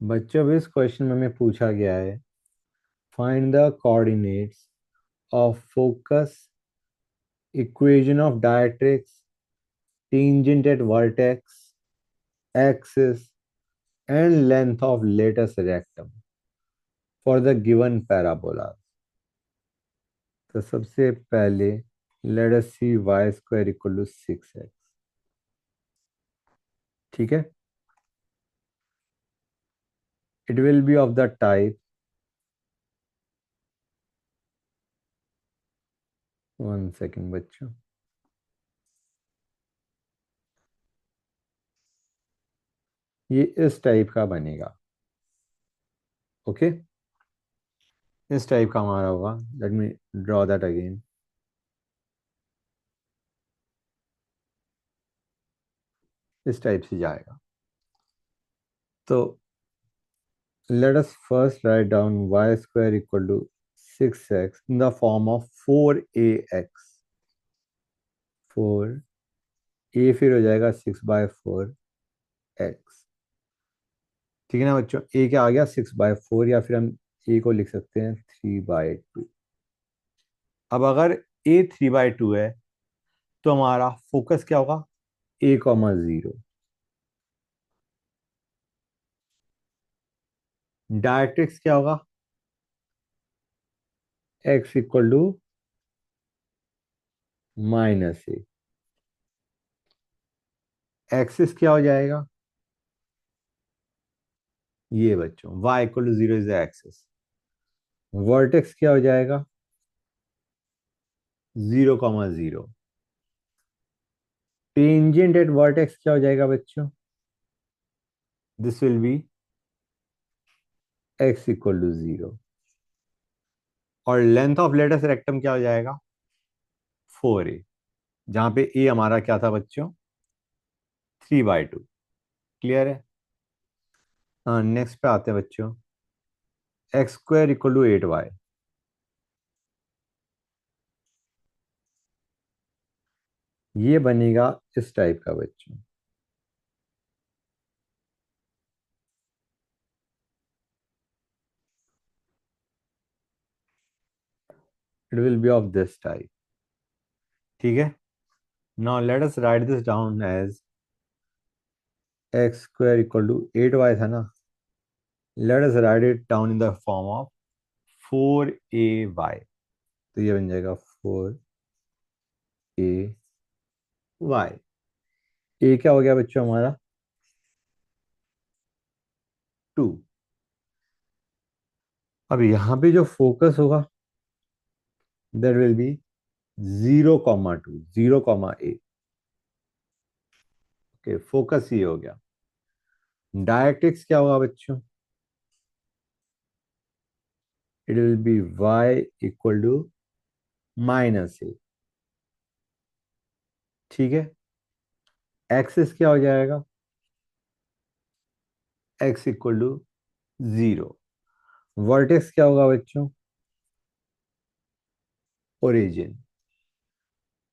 बच्चों अब इस क्वेश्चन में हमें पूछा गया है, find the coordinates of focus, equation of directrix, tangent at vertex, axis and length of latus rectum for the given parabola. तो सबसे पहले let us see Y square equal to 6x। ठीक है, it will be of the type, one second बच्चों, ये इस type का बनेगा। ओके, इस टाइप का हमारा होगा। Let me draw that again. इस टाइप से जाएगा। तो let us first write down y square equal to 6x in the form of 4ax। 4a फिर हो जाएगा 6/4x। ठीक है ना बच्चों, a क्या आ गया 6/4, या फिर हम a को लिख सकते हैं 3/2। अब अगर a 3/2 है तो हमारा फोकस क्या होगा, a,0। डायरेक्ट्रिक्स क्या होगा, x equal to -a। Axis क्या हो जाएगा, ये बच्चों y equal to 0 is the axis. Vertex क्या हो जाएगा, 0,0। टेंजेंट एट वर्टेक्स क्या हो जाएगा बच्चों, this will be x equal to 0। और लेंथ ऑफ लेटस रेक्टम क्या हो जाएगा, 4a, जहां पे a हमारा क्या था बच्चों, 3/2। क्लियर है। हाँ, नेक्स्ट पे आते हैं बच्चों, x square equal to 8y। ये बनेगा इस टाइप का बच्चों। It will be of this type. ठीक है, now let us write this down as X square equal to 8y था ना, let us write it down in the form of 4ay। तो ये बन जाएगा 4ay। ए क्या हो गया बच्चों हमारा, 2। अब यहाँ पे जो फोकस होगा that will be 0,2, 0,a। Okay, focus ये हो गया। डायरेक्ट्रिक्स क्या होगा बच्चों, it will be y equal to -a। ठीक है, एक्सिस क्या हो जाएगा, x इक्वल टू 0। वर्टेक्स क्या होगा बच्चों, ओरिजिन।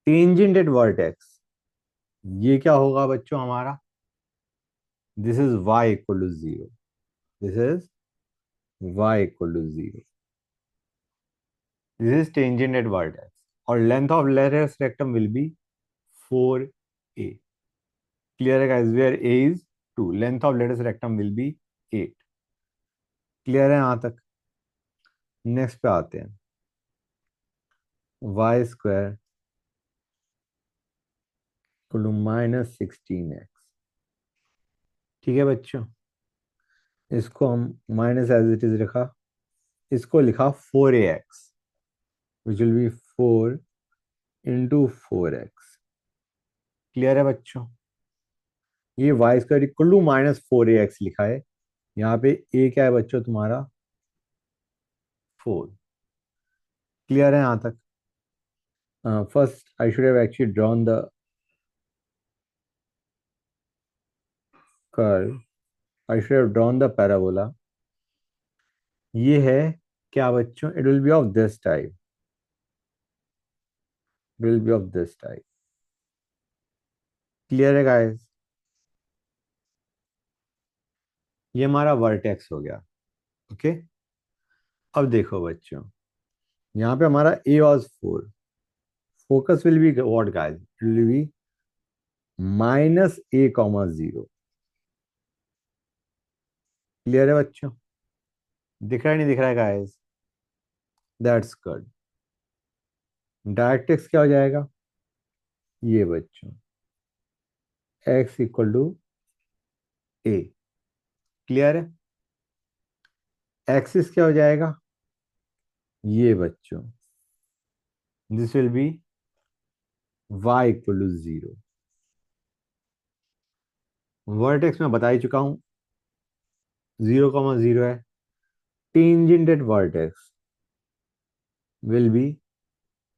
टेंजेंट एट वर्टेक्स ये क्या होगा बच्चों हमारा, this is y equal to 0। This is y equal to 0। This is tangent at vertex. और length of latus rectum will be 4a। Clear है guys, where a is 2, length of latus rectum will be 8। Clear है यहां तक। Next पे आते हैं, Y square equal to -16x। ठीक है बच्चों, इसको हम माइनस एज इट इज रखा, इसको लिखा 4ax which will be 4 × 4x। Clear है बच्चों, ये Y square equal to -4ax लिखा है। यहाँ पे a क्या है बच्चों तुम्हारा, 4। क्लियर है यहाँ तक। First I should have actually drawn the curve, I should have drawn the parabola. ये है क्या बच्चों, it will be of this type, will be of this type. Clear है गाइस। ये हमारा वर्टेक्स हो गया। ओके, अब देखो बच्चों, यहाँ पे हमारा a was 4, focus will be what guys, it will be -a, 0। Clear है बच्चों? दिख रहा है नहीं दिख रहा है guys? That's good. Directrix क्या हो जाएगा? ये बच्चों, x equal to a. Clear है? एक्सिस क्या हो जाएगा? ये बच्चों, this will be y equal to 0। Vertex में बता ही चुका हूं, 0,0 है। Tangent at vertex will be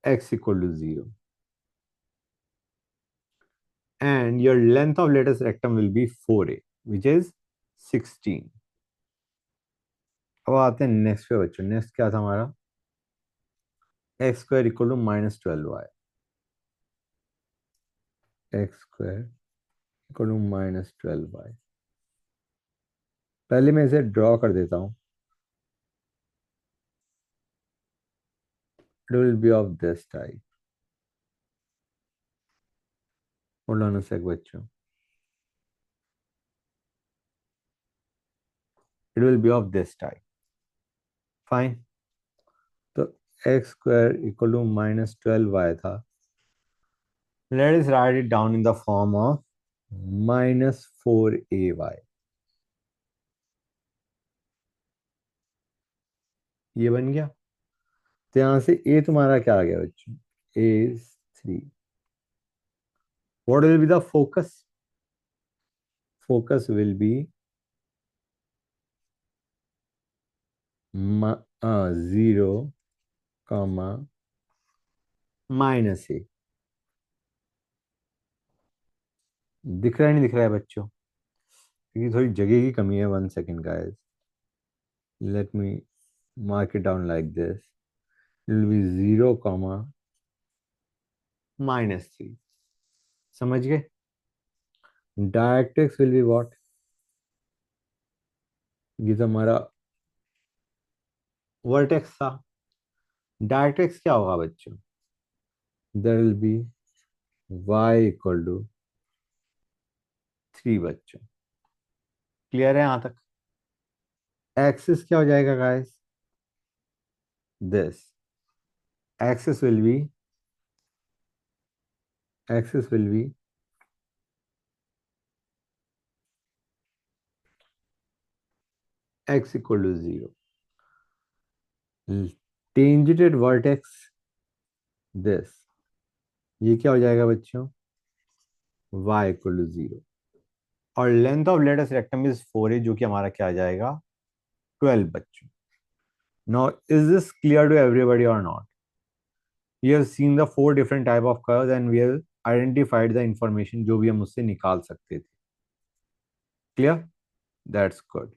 x equal to 0 and your length of latest rectum will be 4a, which is 16। अब आते हैं नेक्स्ट पे बच्चों। नेक्स्ट क्या था हमारा? X square equal to -12y। X square equal to -12y। पहले मैं इसे ड्रॉ कर देता हूं। It will be of this type. Hold on a sec बच्चों, it will be of this type. Fine. तो x square equal to -12y था। Let us write it down in the form of -4ay। ये बन गया। तो यहां से ए तुम्हारा क्या आ गया बच्चों? ए 3। What will be the focus? Focus will be 0, -a। दिख रहा है नहीं दिख रहा है बच्चों? क्योंकि थोड़ी जगह की कमी है। 1 second guys, let me mark it down like this. It will be 0, -3। समझ गए? Directrix will be what? ये तो हमारा वर्टेक्स था। डायरेक्ट्रिक्स क्या होगा बच्चों? There will be y equal to 3 बच्चों। क्लियर है यहां तक? एक्सिस क्या हो जाएगा guys? This axis will be, axis will be x equal to 0। Tangent vertex this, ये क्या हो जाएगा बच्चों? y equal to 0। और length of latus rectum is 4a, जो कि हमारा क्या आ जाएगा? 12 बच्चों। Now is this clear to everybody और not? We have seen the 4 different type of curves and we have identified the information जो भी हम उससे निकाल सकते थे। क्लियर? That's good.